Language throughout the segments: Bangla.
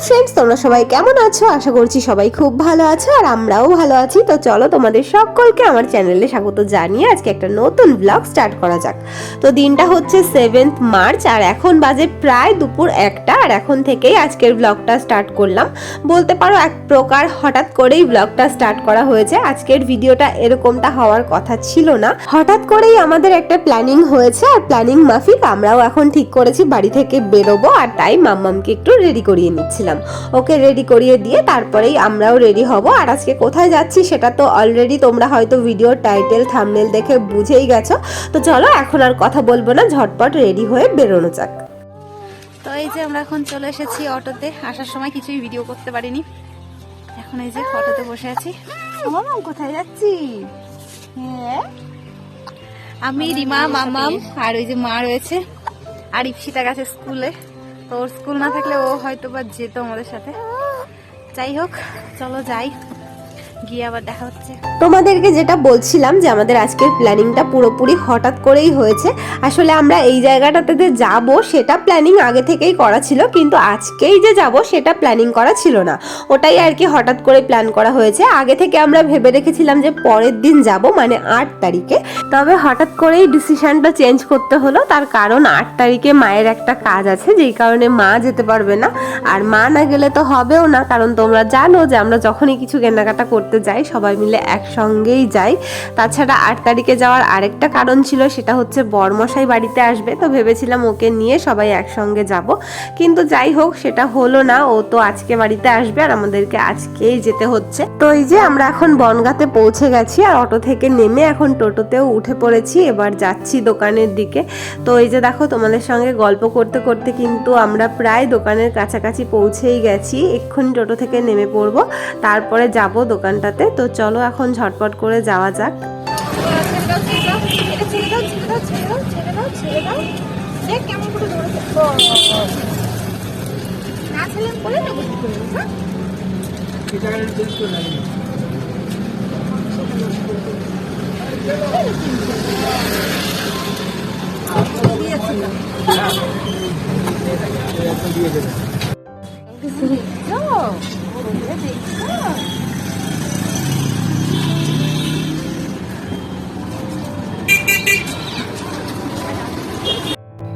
ফ্রেন্ডস, তোমরা সবাই কেমন আছো? আশা করছি সবাই খুব ভালো আছো আর আমরাও ভালো আছি। তো চলো তোমাদের সকলকে আমার চ্যানেলে স্বাগত জানিয়ে আজকে একটা নতুন ব্লগ স্টার্ট করা যাক। তো দিনটা হচ্ছে 7 মার্চ আর এখন বাজে প্রায় দুপুর 1টা। আর এখন থেকেই আজকের ব্লগটা স্টার্ট করলাম। বলতে পারো এক প্রকার হঠাৎ করেই ব্লগটা স্টার্ট করা হয়েছে। আজকের ভিডিওটা এরকমটা হওয়ার কথা ছিল না, হঠাৎ করেই আমাদের একটা প্ল্যানিং হয়েছে আর প্ল্যানিং মাফিক আমরাও এখন ঠিক করেছি বাড়ি থেকে বেরোবো। আর তাই মাম্মামকে একটু রেডি করিয়ে নিচ্ছিলাম, ওকে রেডি করিয়ে দিয়ে তারপরেই আমরাও রেডি হব। আর আজকে কোথায় যাচ্ছি সেটা তো অলরেডি তোমরা হয়তো ভিডিওর টাইটেল থাম্বনেল দেখে বুঝেই গেছো। তো চলো এখন আর কথা বলবো না, ঝটপট রেডি হয়ে বেরোনো যাক। তো এই যে আমরা এখন চলে এসেছি অটোতে। আসার সময় কিছুই ভিডিও করতে পারিনি, এখন এই যে অটোতে বসে আছি। মামাম কোথায় যাচ্ছি? হ্যাঁ, আমি, রিমা, মামাম আর ওই যে মা রয়েছে। আর ইপসিতা গেছে স্কুলে, তো ওর স্কুল না থাকলে ও হয়তো বা যেত আমাদের সাথে। যাই হোক, চলো যাই, গিয়ে আবার দেখা হচ্ছে। তোমাদেরকে যেটা বলছিলাম যে আমাদের আজকের প্ল্যানিংটা পুরোপুরি হঠাৎ করেই হয়েছে। আসলে আমরা এই জায়গাটাতে যাব সেটা প্ল্যানিং আগে থেকেই করা ছিল, কিন্তু আজকেই যে যাব সেটা প্ল্যানিং করা ছিল না। ওটাই আর কি হঠাৎ করে প্ল্যান করা হয়েছে। আগে থেকে আমরা ভেবে রেখেছিলাম যে পরের দিন যাব, মানে 8 তারিখে। তবে হঠাৎ করেই ডিসিশনটা চেঞ্জ করতে হলো, তার কারণ 8 তারিখে মায়ের একটা কাজ আছে, যেই কারণে মা যেতে পারবে না। আর মা না গেলে তো হবেও না, কারণ তোমরা জানো যে আমরা যখনই কিছু কেনাকাটা করতে যাই সবাই মিলে একসঙ্গেই যাই। তাছাড়া 8 তারিখে যাওয়ার আরেকটা কারণ ছিল, সেটা হচ্ছে বরমশাই বাড়িতে আসবে। তো ভেবেছিলাম ওকে নিয়ে সবাই একসঙ্গে যাব, কিন্তু যাই হোক সেটা হলো না। ও তো আজকে বাড়িতে আসবে আর আমাদেরকে আজকেই যেতে হচ্ছে। তো এই যে আমরা এখন বনগাঁতে পৌঁছে গেছি আর অটো থেকে নেমে এখন টোটোতেও উঠে পড়েছি। এবার যাচ্ছি দোকানের দিকে। তো এই যে দেখো, তোমাদের সঙ্গে গল্প করতে করতে কিন্তু আমরা প্রায় দোকানের কাছাকাছি পৌঁছেই গেছি। এক্ষুনি টোটো থেকে নেমে পড়বো, তারপরে যাব দোকানটাতে। তো চলো এখন ঝটপট করে যাওয়া যাক।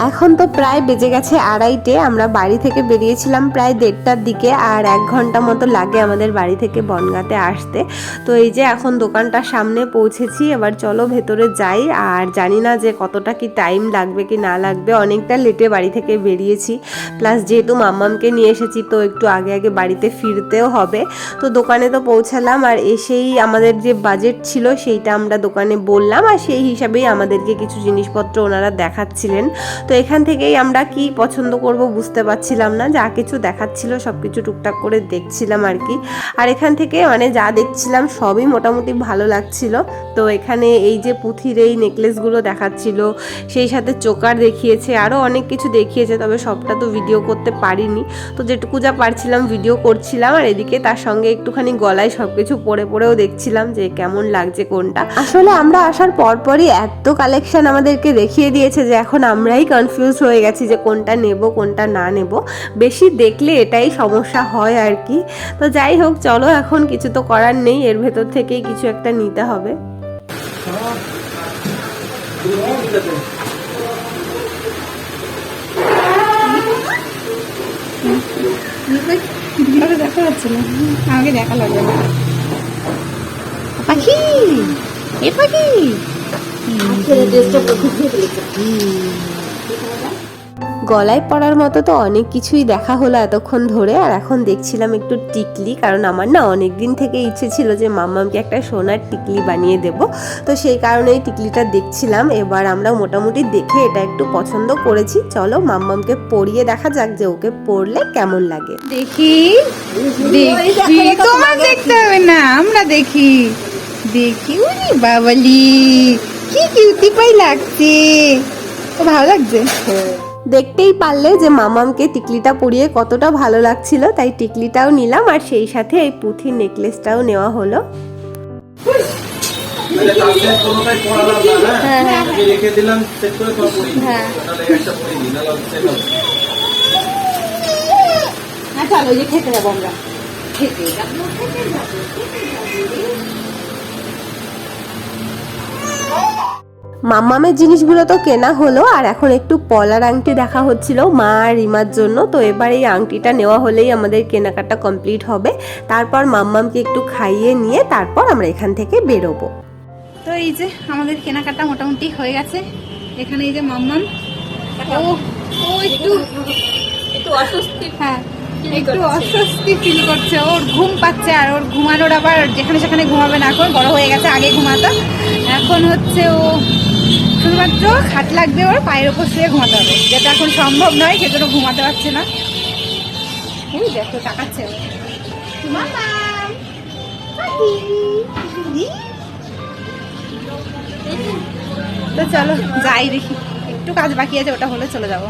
এখন তো প্রায় বেজে গেছে 2:30। আমরা বাড়ি থেকে বেরিয়েছিলাম প্রায় 1:30টার দিকে, আর 1 ঘন্টা মতো লাগে আমাদের বাড়ি থেকে বনগাঁতে আসতে। তো এই যে এখন দোকানটার সামনে পৌঁছেছি, এবার চলো ভেতরে যাই। আর জানি না যে কতটা কি টাইম লাগবে কি না লাগবে, অনেকটা লেটে বাড়ি থেকে বেরিয়েছি। প্লাস যেহেতু মাম্মামকে নিয়ে এসেছি তো একটু আগে আগে বাড়িতে ফিরতেও হবে। তো দোকানে তো পৌঁছালাম, আর এসেই আমাদের যে বাজেট ছিল সেইটা আমরা দোকানে বললাম, আর সেই হিসাবেই আমাদেরকে কিছু জিনিসপত্র ওনারা দেখাচ্ছিলেন। তো এখান থেকেই আমরা কি পছন্দ করব বুঝতে পারছিলাম না, যা কিছু দেখাচ্ছিল সব কিছু টুকটাক করে দেখছিলাম আর কি। আর এখান থেকে মানে যা দেখছিলাম সবই মোটামুটি ভালো লাগছিল। তো এখানে এই যে পুঁথির এই নেকলেসগুলো দেখাচ্ছিল, সেই সাথে চোকার দেখিয়েছে, আরও অনেক কিছু দেখিয়েছে। তবে সবটা তো ভিডিও করতে পারিনি, তো যেটুকু যা পারছিলাম ভিডিও করছিলাম। আর এদিকে তার সঙ্গে একটুখানি গলায় সব কিছু পরে পরেও দেখছিলাম যে কেমন লাগছে কোনটা। আসলে আমরা আসার পরপরই এত কালেকশন আমাদেরকে দেখিয়ে দিয়েছে যে এখন আমরাই কনফিউজ হয়ে গেছি যে কোনটা নেব কোনটা না নেব। বেশি দেখলে এটাই সমস্যা হয় আর কি। তো যাই হোক, চলো এখন কিছু তো করার নেই, এর ভেতর থেকেই কিছু একটা নিতে হবে। দেখা যাচ্ছে না, আমাকে দেখা লাগবে না। পাখি, এ পাখি গলায় পরার মতো তো অনেক কিছুই দেখা হলো এতক্ষণ ধরে। আর এখন দেখছিলাম একটু টিকলি, কারণ আমার না অনেক দিন থেকে ইচ্ছে ছিল যে মাম্মামকে একটা সোনার টিকলি বানিয়ে দেব। তো সেই কারণেই টিকলিটা দেখছিলাম। এবার আমরা মোটামুটি দেখে এটা একটু পছন্দ করেছি। চলো মাম্মামকে পরিয়ে দেখা যাক যে ওকে পরলে কেমন লাগে। দেখি দেখি, তোমার দেখতে হবে না, আমরা দেখি দেখি। উনি বাবালি, কি কিউটি পাই লাগছে, তো ভালো লাগছে। দেখতেই পারলে যে মামামকে টিকলিটা পরিয়ে কতটা ভালো লাগছিল, তাই টিকলিটাও নিলাম আর সেই সাথে এই পুঁথির নেকলেসটাও নেওয়া হলো। হ্যাঁ চলো ওই যে খেতে যাবো আমরা, খেতে যাবো। মাম্মামের জিনিসগুলো তো কেনা হলো, আর এখন একটু পলার আংটি দেখা হচ্ছিল মা আর রিমার জন্য। তো এবার এই আংটিটা নেওয়া হলেই আমাদের কেনাকাটা কমপ্লিট হবে। তারপর মাম্মামকে একটু খাইয়ে নিয়ে তারপর আমরা এখান থেকে বেরোবো। তো এই যে আমাদের কেনাকাটা মোটামুটি হয়ে গেছে। এখানে এই যে মাম্মাম ও একটু অস্বস্তি, হ্যাঁ একটু অস্বস্তি ফিল করছে, ওর ঘুম পাচ্ছে। আর ওর ঘুমানোর আবার যেখানে সেখানে ঘুমাবে না, এখন বড় হয়ে গেছে, আগে ঘুমাতো, এখন হচ্ছে ও শুধুমাত্র খাট লাগবে, ওর পায়ের ওপর শুয়ে ঘুমাতে হবে, যেটা এখন সম্ভব নয়, সেজন্য ঘুমাতে পারছে না। এই দেখো তাকাচ্ছে ও। মাম্মাম, তো চলো যাই, দেখি একটু কাজ বাকি আছে, ওটা হলে চলে যাবো।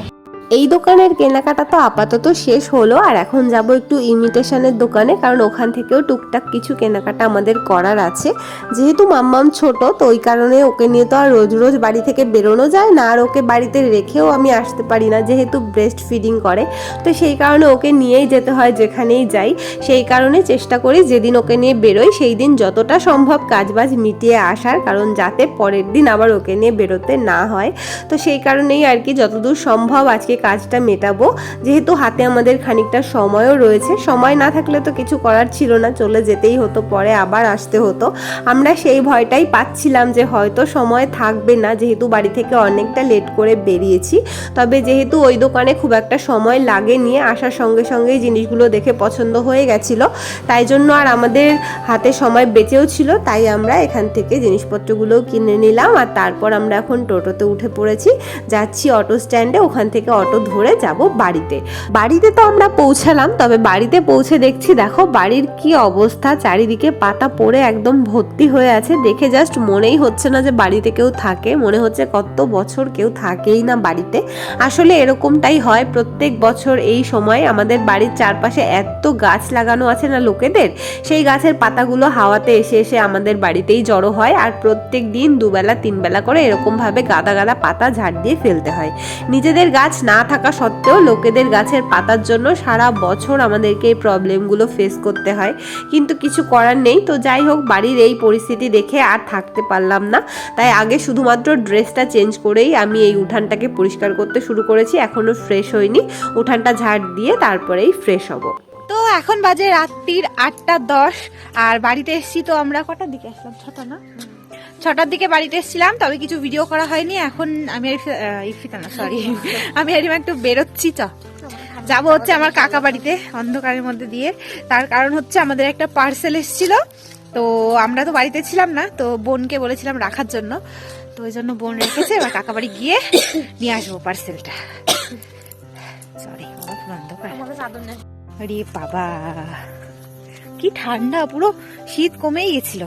এই দোকানের কেনাকাটা তো আপাতত শেষ হলো, আর এখন যাব একটু ইমিটেশনের দোকানে, কারণ ওখান থেকেও টুকটাক কিছু কেনাকাটা আমাদের করার আছে। যেহেতু মাম্মাম ছোট, তো ওই কারণে ওকে নিয়ে তো আর রোজ রোজ বাড়ি থেকে বেরোনো যায় না, আর ওকে বাড়িতে রেখেও আমি আসতে পারি না, যেহেতু ব্রেস্ট ফিডিং করে। তো সেই কারণে ওকে নিয়েই যেতে হয় যেখানেই যাই। সেই কারণে চেষ্টা করি যেদিন ওকে নিয়ে বেরোই সেই দিন যতটা সম্ভব কাজবাজ মিটিয়ে আসার, কারণ যাতে পরের দিন আবার ওকে নিয়ে বেরোতে না হয়। তো সেই কারণেই আর কি যতদূর সম্ভব আজকে কাজটা মেটাবো, যেহেতু হাতে আমাদের খানিকটা সময়ও রয়েছে। সময় না থাকলে তো কিছু করার ছিল না, চলে যেতেই হতো, পরে আবার আসতে হতো। আমরা সেই ভয়টাই পাচ্ছিলাম যে হয়তো সময় থাকবে না, যেহেতু বাড়ি থেকে অনেকটা লেট করে বেরিয়েছি। তবে যেহেতু ওই দোকানে খুব একটা সময় লাগেনি, আসার সঙ্গে সঙ্গেই জিনিসগুলো দেখে পছন্দ হয়ে গেছিল, তাই জন্য আর আমাদের হাতে সময় বেঁচেও ছিল, তাই আমরা এখান থেকে জিনিসপত্রগুলোও কিনে নিলাম। আর তারপর আমরা এখন টোটোতে উঠে পড়েছি, যাচ্ছি অটো স্ট্যান্ডে, ওখান থেকে অটো ধরে যাব বাড়িতে। বাড়িতে তো আমরা পৌঁছালাম, তবে বাড়িতে পৌঁছে দেখছি দেখো বাড়ির কি অবস্থা, চারিদিকে পাতা পড়ে একদম ভর্তি হয়ে আছে। দেখে জাস্ট মনেই হচ্ছে না যে বাড়িতে কেউ থাকে, মনে হচ্ছে কত বছর কেউ থাকেই না বাড়িতে। আসলে এরকমটাই হয় প্রত্যেক বছর এই সময়, আমাদের বাড়ির চারপাশে এত গাছ লাগানো আছে না লোকেদের, সেই গাছের পাতাগুলো হাওয়াতে এসে এসে আমাদের বাড়িতেই জড়ো হয়। আর প্রত্যেক দিন দুবেলা তিনবেলা করে এরকম ভাবে গাদা গাদা পাতা ঝাড় দিয়ে ফেলতে হয়। নিজেদের গাছ না থাকা সত্ত্বেও লোকেদের গাছের পাতার জন্য সারা বছর আমাদেরকে এই প্রবলেমগুলো ফেস করতে হয়, কিন্তু কিছু করার নেই। তো যাই হোক, বাড়ির এই পরিস্থিতি দেখে আর থাকতে পারলাম না, তাই আগে শুধুমাত্র ড্রেসটা চেঞ্জ করেই আমি এই উঠানটাকে পরিষ্কার করতে শুরু করেছি। এখনো ফ্রেশ হইনি, উঠানটা ঝাড় দিয়ে তারপরেই ফ্রেশ হব। তো এখন বাজে রাত্রির 8:10, আর বাড়িতে এসেছি তো আমরা কটার দিকে আসলাম, 6টা না, 6টার দিকে বাড়িতে এসেছিলাম, তবে কিছু ভিডিও করা হয়নি। এখন আমি আর একটু বেরোচ্ছি, যাবো হচ্ছে আমার কাকা বাড়িতে অন্ধকারের মধ্যে দিয়ে। তার কারণ হচ্ছে আমাদের একটা পার্সেল এসেছিল, তো আমরা তো বাড়িতে ছিলাম না, তো বোনকে বলেছিলাম রাখার জন্য, তো ওই জন্য বোন রেখেছে। এবার কাকা বাড়ি গিয়ে নিয়ে আসবো পার্সেলটা। সরি বাবা, পুরো অন্ধকার। আরে বাবা কি ঠান্ডা, পুরো শীত কমেই গেছিল,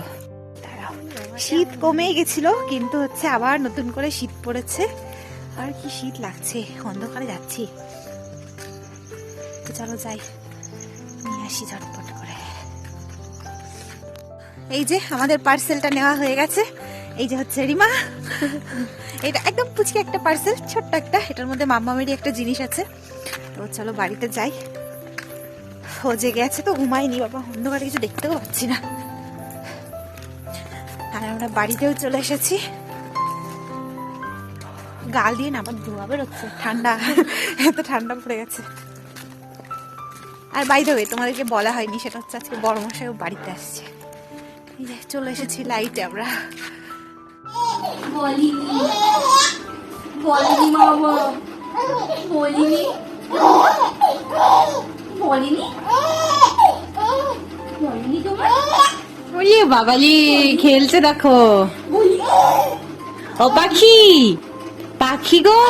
শীত কমেই গেছিল, কিন্তু হচ্ছে আবার নতুন করে শীত পড়েছে। আর কি শীত লাগছে, অন্ধকারে যাচ্ছি। তো চলো যাই, নিয়ে আসি ঝটপট করে। এই যে আমাদের পার্সেলটা নেওয়া হয়ে গেছে, এই যে হচ্ছে রিমা, এটা একদম পুচকে একটা পার্সেল, ছোট্ট একটা, এটার মধ্যে মাম্মামেরই একটা জিনিস আছে। তো চলো বাড়িতে যাই, ও জেগে আছে তো ঘুমাইনি বাবা, অন্ধকারে কিছু দেখতেও পাচ্ছি না। আর আমরা বাড়িতেও চলে এসেছি, গাল দিয়ে না আবার ধোয়া বেরোচ্ছে, ঠান্ডা, এত ঠান্ডা পড়ে গেছে। আর বাই দ্য ওয়ে তোমাদেরকে বলা হয়নি, সেটা হচ্ছে আজকে বড় মশাইও বাড়িতে আসছে। এই যে চলে এসেছি লাইটে আমরা। বাবালি খেলছে দেখো, ও পাখি, পাখি গো,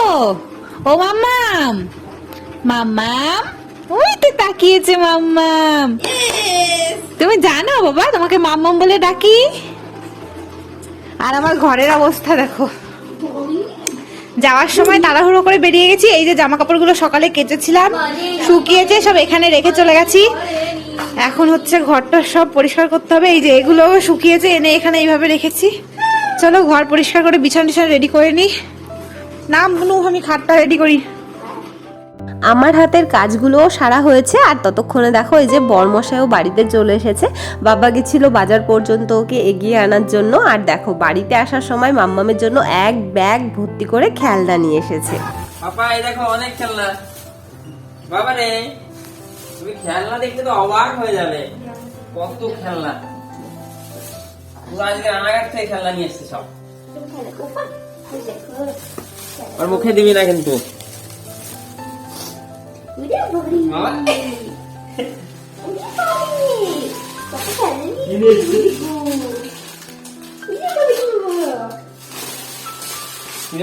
ও মাম্মাম, মাম্মাম, ওই তো তাকিয়েছে মাম্মাম। তুমি জানো বাবা তোমাকে মাম্মাম বলে ডাকি। আর আমার ঘরের অবস্থা দেখো, যাওয়ার সময় তাড়াহুড়ো করে বেরিয়ে গেছি। এই যে জামা কাপড়গুলো সকালে কেচেছিলাম, শুকিয়েছে, সব এখানে রেখে চলে গেছি। এখন হচ্ছে ঘরটা সব পরিষ্কার করতে হবে। এই যে এগুলো শুকিয়েছে, এনে এখানে এইভাবে রেখেছি। চলো ঘর পরিষ্কার করে বিছানা টিছানা রেডি করে নি। নাম গুলো আমি খাটটা রেডি করি। আমার হাতের কাজগুলোও সারা হয়েছে। আর ততক্ষণে দেখো এই যে বরমশাইও বাড়িতে চলে এসেছে। বাবা গেছিল বাজার পর্যন্ত ওকে এগিয়ে আনার জন্য। আর দেখো বাড়িতে আসার সময় মাম্মামের জন্য এক ব্যাগ ভর্তি করে খেলনা নিয়ে এসেছে। পাপা এই দেখো অনেক খেলনা। বাবা রে, তুমি খেলনা দেখতে তো অবাক হয়ে যাবে, কত খেলনা। পুরো আজকে রানাঘাট থেকে খেলনা নিয়ে এসছে সব। আর মুখে দিবি না কিন্তু। বাবা, কি রে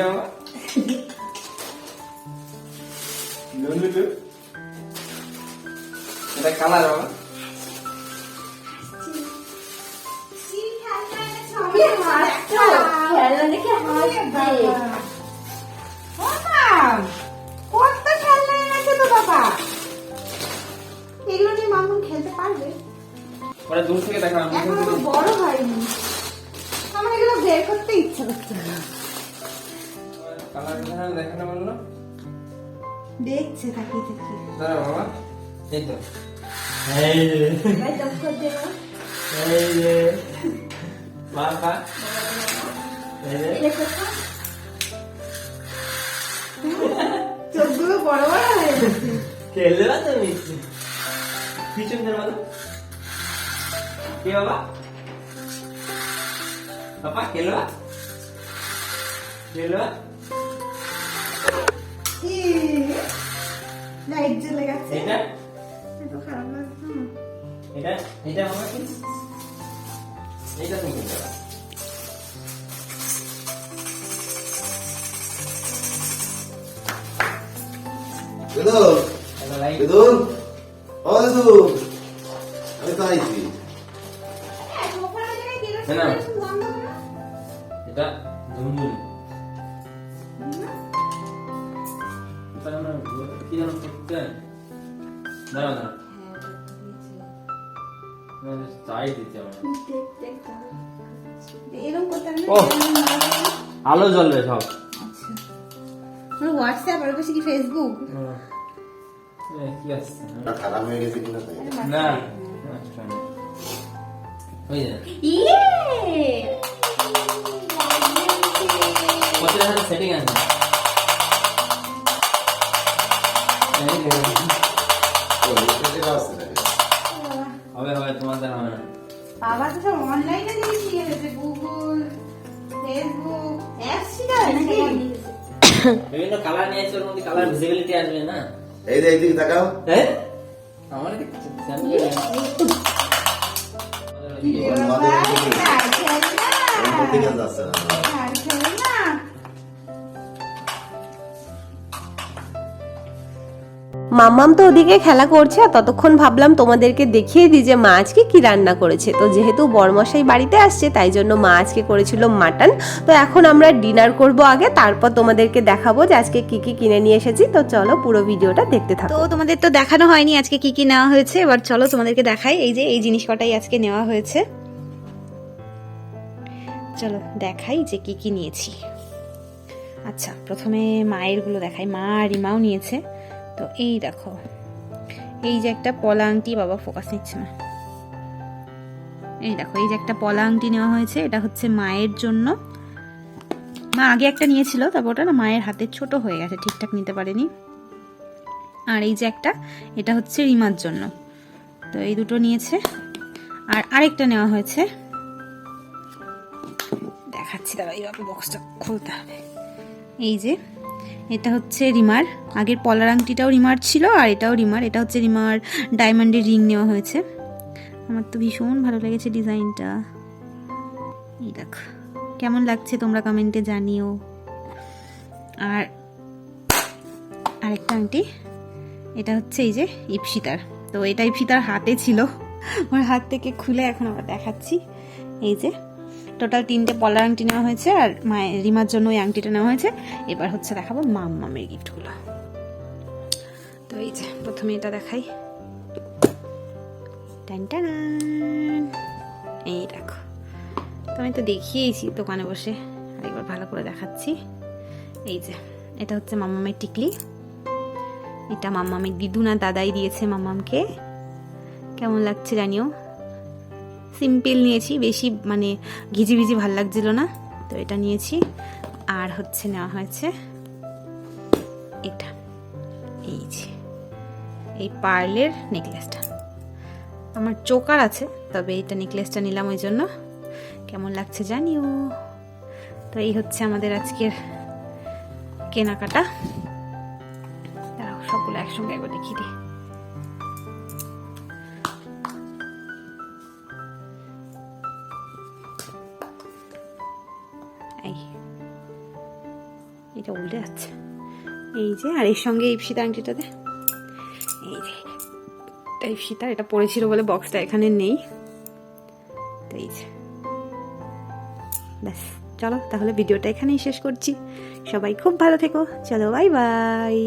বাবা? এটা কালার বাবা। কত খেলনা এনেছে তো বাবা, এগুলো নিয়ে মামুন খেলতে পারবে? ওরা দূর থেকে দেখা, এখন তো বড় হয়নি, আমার এগুলো বের করতে ইচ্ছা করছে না। কালার দেখা না বললো, দেখছে তাকিয়ে তাকিয়ে। দাঁড়া বাবা, এই তো এই যে বাবা, চোখগুলো বড় বড় হয়ে গেছে। খেলবে না তুমি? পিছন ধরে বলো কি বাবা? পাপা খেলবা? খেলবা? লাইট জ্বলে গেছে। এটা এত খারাপ লাগছে। এটা এটা বাবা কি? এটা তুমি খেলবা? বেদুন, এটা লাইট। বেদুন, ও বেদুন, আমি তো আইছি। না এটা ঝুমঝুম। এটা আমরা কি জানো করতে? না না চাই দিতে আমরা। এরকম করতে হবে না। ও আলো জ্বলবে সব। হোয়াটসঅ্যাপ আর বেশি কি ফেসবুক? কি আসছে খারাপ হয়ে গেছে কিনা তাই? না ওই যে ইয়ে কতটা সেটিং আছে। হবে হবে, তোমাদের হবে না। বাবা তো সব অনলাইনে জিনিস নিয়ে গেছে, গুগল, ফেসবুক, অ্যাপস শিখা নাকি? বিভিন্ন কালার নিয়ে আসছে, ওর মধ্যে কালার ভিজিবিলিটি আসবে না। এই যে এইদিকে তাকাও। হ্যাঁ আমার দেখছি ঠিক আছে, আসছে না। মাম্মাম তো ওদিকে খেলা করছে। আর ততক্ষণ ভাবলাম তোমাদেরকে দেখিয়ে দিই যে মা আজকে কি রান্না করেছে। তো যেহেতু বরমশাই বাড়িতে আসছে তাই জন্য মা আজকে করেছিল মাটন। তো এখন আমরা ডিনার করব আগে, তারপর তোমাদেরকে দেখাবো যে আজকে কি কি কিনে নিয়ে এসেছি। তো চলো পুরো ভিডিওটা দেখতে থাকো। তো তোমাদের তো দেখানো হয়নি আজকে কি কি নেওয়া হয়েছে, এবার চলো তোমাদেরকে দেখাই। এই যে এই জিনিস কটাই আজকে নেওয়া হয়েছে, চলো দেখাই যে কি কি নিয়েছি। আচ্ছা প্রথমে মায়ের গুলো দেখাই। মা আর রিমাও নিয়েছে। তো এই দেখো, এই যে একটা পলা আংটি, বাবা ফোকাস নিচ্ছে না। এই দেখো এই যে একটা পলা আংটি নেওয়া হয়েছে, এটা হচ্ছে মায়ের জন্য। মা আগে একটা নিয়েছিল, তারপর ওটা না মায়ের হাতে ছোট হয়ে গেছে, ঠিকঠাক নিতে পারেনি। আর এই যে একটা, এটা হচ্ছে রিমার জন্য। তো এই দুটো নিয়েছে। আর আরেকটা নেওয়া হয়েছে, দেখাচ্ছি দাঁড়া, এইভাবে বক্সটা খুলতে হবে। এই যে এটা হচ্ছে রিমার, আগের পলার আংটিটাও রিমার ছিল আর এটাও রিমার। এটা হচ্ছে রিমার ডায়মন্ডের রিং নেওয়া হয়েছে। আমার তো ভীষণ ভালো লেগেছে ডিজাইনটা। এই দেখো কেমন লাগছে তোমরা কমেন্টে জানিও। আর আরেকটা আংটি, এটা হচ্ছে এই যে ইপসিতার। তো এটা ইপসিতার হাতে ছিল, ওর হাত থেকে খুলে এখন আমরা দেখাচ্ছি। এই যে টোটাল 3টে পলার আংটি নেওয়া হয়েছে আর মায়ের রিমার জন্য ওই আংটিটা নেওয়া হয়েছে। এবার হচ্ছে দেখাবো মাম্মামের গিফটগুলো। তো এই যে প্রথমে এটা দেখাই, টান, এই দেখো। তো আমি তো দেখিয়েছি দোকানে বসে, আরেকবার ভালো করে দেখাচ্ছি। এই যে এটা হচ্ছে মাম্মামের টিকলি, এটা মাম্মামের দিদু না দাদাই দিয়েছে মাম্মামকে। কেমন লাগছে জানিও। সিম্পল নিয়েছি, বেশি মানে ঘিজি ভিজি ভাল লাগছিল না, তো এটা নিয়েছি। আর হচ্ছে নেওয়া হয়েছে এটা, এই যে এই পার্লের নেকলেসটা। আমার চোকার আছে, তবে এটা নেকলেসটা নিলাম ওই জন্য। কেমন লাগছে জানিও। তো এই হচ্ছে আমাদের আজকের কেনাকাটা। দাঁড়াও সবগুলো একসঙ্গে একবার দেখিয়ে দিই। এই এটা উল্টে যাচ্ছে, এই যে। আর এর সঙ্গে ইপসিতা আংটিটাতে, এই যে এটা ইপসিতার, এটা পড়েছিল বলে বক্সটা এখানে নেই। তো এই যে, ব্যাস চলো তাহলে ভিডিওটা এখানেই শেষ করছি। সবাই খুব ভালো থেকো, চলো বাই বাই।